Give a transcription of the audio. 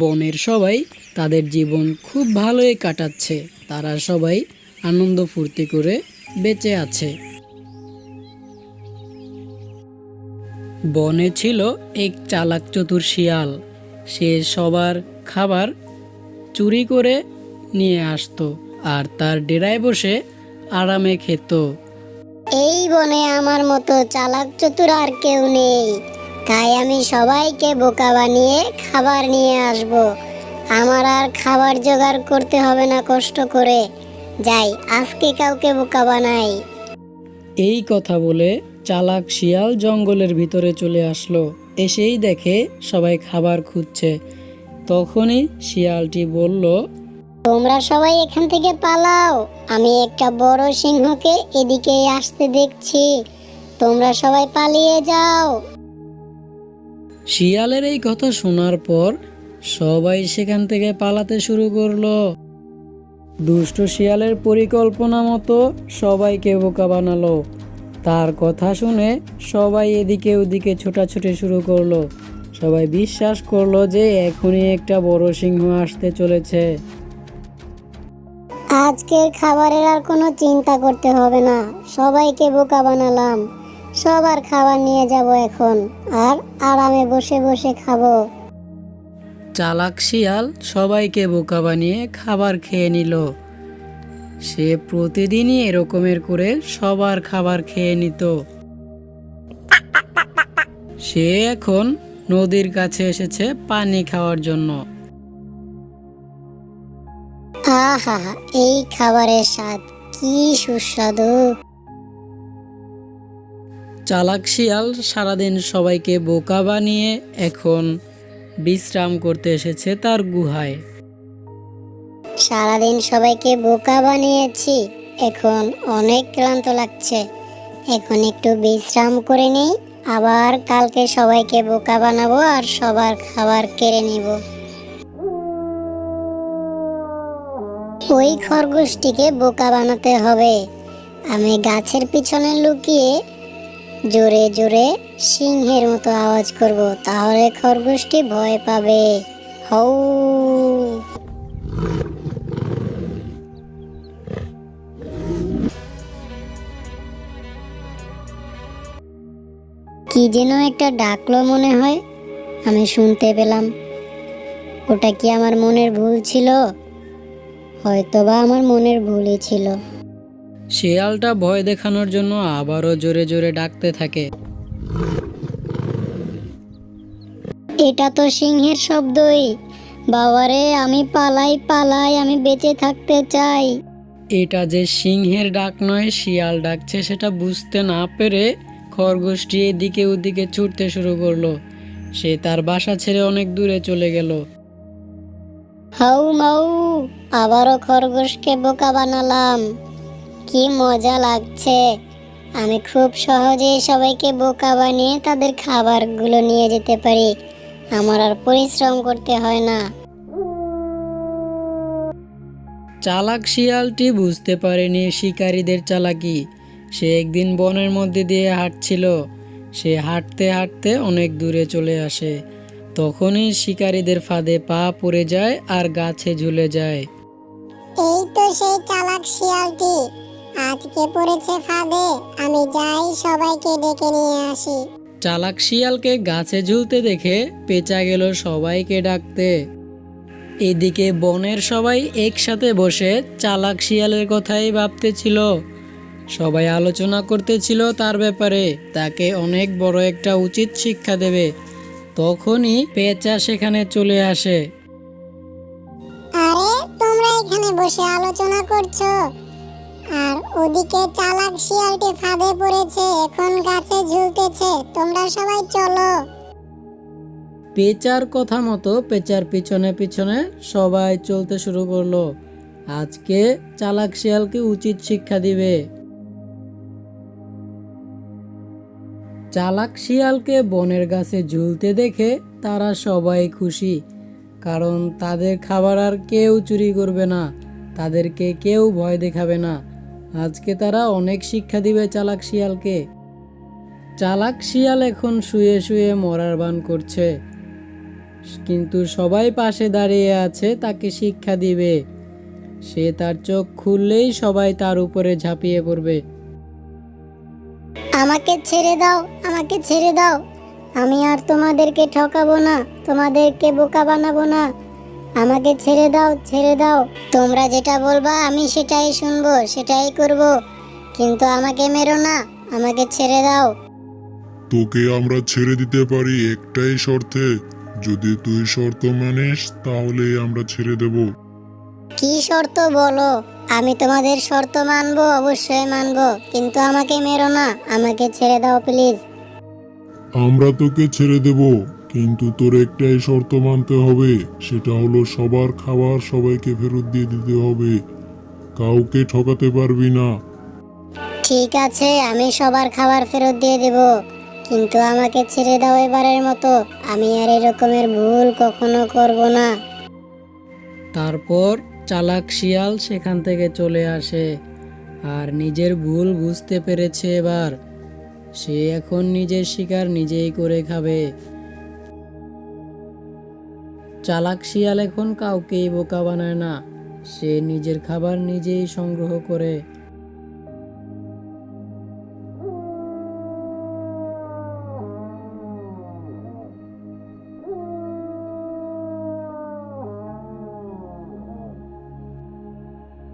বনের সবাই তাদের জীবন খুব ভালোই কাটাচ্ছে। তারা সবাই আনন্দ ফুর্তি করে বেঁচে আছে। বনে ছিল এক চালাক চতুর শিয়াল। সে সবার খাবার চুরি করে নিয়ে আসতো আর তার ডেরায় বসে আরামে খেত। এই বনে আমার মতো চালাক চতুর আর কেউ নেই, তাই আমি সবাইকে বোকা বানিয়ে খাবার নিয়ে আসব। আমার আর খাবার জোগাড় করতে হবে না কষ্ট করে। যাই, আজকে কাউকে বোকা বানাই। এই কথা বলে চালাক শিয়াল জঙ্গলের ভিতরে চলে আসলো। এসেই দেখে সবাই খাবার খুঁজছে। তখনই শিয়ালটি বলল, তোমরা সবাই এখান থেকে পালাও, আমি একটা বড় সিংহকে এদিকেই আসতে দেখছি। তোমরা সবাই পালিয়ে যাও। শিয়ালের এই কথা শোনার পর সবাই সেখান থেকে পালাতে শুরু করলো। দুষ্ট শিয়ালের পরিকল্পনা মতো সবাইকে বোকা বানালো। তার কথা শুনে সবাই এদিকে ওদিকে ছোটাছুটি শুরু করলো। সবাই বিশ্বাস করলো যে এখনই একটা বড় সিংহ আসতে চলেছে। আজকের খাবারের আর কোনো চিন্তা করতে হবে না, সবাইকে বোকা বানালাম। সবার খাবার নিয়ে যাব এখন, আর আরামে বসে বসে খাবো। চালাক শিয়াল সবাইকে বোকা বানিয়ে খাবার খেয়ে নিল। সে প্রতিদিনই এরকমের করে সবার খাবার খেয়ে নিত। সে এখন নদীর কাছে এসেছে পানি খাওয়ার জন্য। আহা, এই খাবারের স্বাদ কি সুস্বাদু। চালাক শিয়াল সারাদিন সবাইকে বোকা বানিয়ে এখন বিশ্রাম করতে এসেছে তার গুহায়। সারাদিন সবাইকে বোকা বানিয়েছি, এখন অনেক ক্লান্ত লাগছে। এখন একটু বিশ্রাম করে নেই, আবার কালকে সবাইকে বোকা বানাবো আর সবার খাবার কেড়ে নিব। ওই খরগোশটিকে বোকা বানাতে হবে। আমি গাছের পিছনে লুকিয়ে জোরে জোরে সিংহের মতো আওয়াজ করব, তাহলে খরগোশটি ভয় পাবে। হৌ। কি যেন একটা ডাকলো মনে হয়, আমি শুনতে পেলাম। ওটা কি আমার মনের ভুল ছিল? হয়তোবা আমার মনের ভুলই ছিল। শিয়ালটা ভয় দেখানোর জন্য আবারও জোরে জোরে ডাকতে থাকে। এটা তো সিংহের শব্দই। বাবারে, আমি পালাই পালাই, আমি বেঁচে থাকতে চাই। এটা যে সিংহের ডাক নয়, শিয়াল ডাকছে সেটা বুঝতে না পেরে খরগোশটি এদিকে ওদিকে ছুটতে শুরু করলো। সে তার বাসা ছেড়ে অনেক দূরে চলে গেল। হাউ মাউ, আবারও খরগোশকে বোকা বানালাম। কি মজা লাগছে। আমি খুব সহজেই সবাইকে বোকা বানিয়ে তাদের খাবারগুলো নিয়ে যেতে পারি। আমার আর পরিশ্রম করতে হয় না। চালাক শিয়ালটি বুঝতে পারেনি শিকারীদের চালাকি। সে একদিন বনের মধ্যে দিয়ে হাঁটছিল। সে হাঁটতে হাঁটতে অনেক দূরে চলে আসে। তখনই শিকারীদের ফাঁদে পা পড়ে যায় আর গাছে ঝুলে যায়। এই তো সেই চালাক শিয়ালটি আজকে পড়েছে ফাঁদে। আমি যাই, সবাইকে ডেকে নিয়ে আসি। চালাক শিয়ালকে গাছে ঝুলতে দেখে পেঁচা গেল সবাইকে ডাকতে। এদিকে বনের সবাই একসাথে বসে চালাক শিয়ালের কথাই ভাবতেছিল। সবাই আলোচনা করতেছিল তার ব্যাপারে, তাকে অনেক বড় একটা উচিত শিক্ষা দেবে। তখনই পেঁচা সেখানে চলে আসে। আরে, তোমরা এখানে বসে আলোচনা করছো, আর ওদিকে চালাক শিয়ালটি ফাঁদে পড়েছে, এখন গাছে ঝুলতেছে। তোমরা সবাই চলো। পেঁচার কথা মতো পেঁচার পিছনে পিছনে সবাই চলতে শুরু করলো। আজকে চালাক শিয়ালকে উচিত শিক্ষা দিবে। চালাক শিয়ালকে বনের গাছে ঝুলতে দেখে তারা সবাই খুশি, কারণ তাদের খাবার আর কেউ চুরি করবে না, তাদেরকে কেউ ভয় দেখাবে না। আজকে তারা অনেক শিক্ষা দিবে চালাক শিয়ালকে। চালাক শিয়াল এখন শুয়ে শুয়ে মরার ভান করছে। কিন্তু সবাই পাশে দাঁড়িয়ে আছে তাকে শিক্ষা দিবে। সে তার চোখ খুললেই সবাই তার উপরে ঝাঁপিয়ে পড়বে। আমাকে ছেড়ে দাও, আমাকে ছেড়ে দাও। আমি আর তোমাদেরকে ঠকাবো না, তোমাদেরকে বোকা বানাবো না। আমাকে ছেড়ে দাও, ছেড়ে দাও। তোমরা যেটা বলবা আমি সেটাই শুনবো, সেটাই করব। কিন্তু আমাকে মেরো না, আমাকে ছেড়ে দাও। তোকে আমরা ছেড়ে দিতে পারি একটাই শর্তে, যদি তুই শর্ত মানিস তাহলে আমরা ছেড়ে দেব। কি শর্ত বলো? আমি তোমাদের শর্ত মানবো, অবশ্যই মানবো, কিন্তু আমাকে মেরো না, আমাকে ছেড়ে দাও প্লিজ। আমরা তোকে ছেড়ে দেব, কিন্তু তোর একটাই শর্ত মানতে হবে, সেটা হলো সবার খাবার সবাইকে ফেরত দিয়ে দিতে হবে। কাউকে ঠকাতে পারবি না। ঠিক আছে, আমি সবার খাবার ফেরত দিয়ে দেব, কিন্তু আমাকে ছেড়ে দাও এবারের মতো। আমি আর এরকমের ভুল কখনো করব না। তারপর চালাক শিয়াল সেখান থেকে চলে আসে আর নিজের ভুল বুঝতে পেরেছে। এবার সে এখন নিজের শিকার নিজেই করে খাবে। চালাক শিয়াল এখন কাউকেই বোকা বানায় না, সে নিজের খাবার নিজেই সংগ্রহ করে।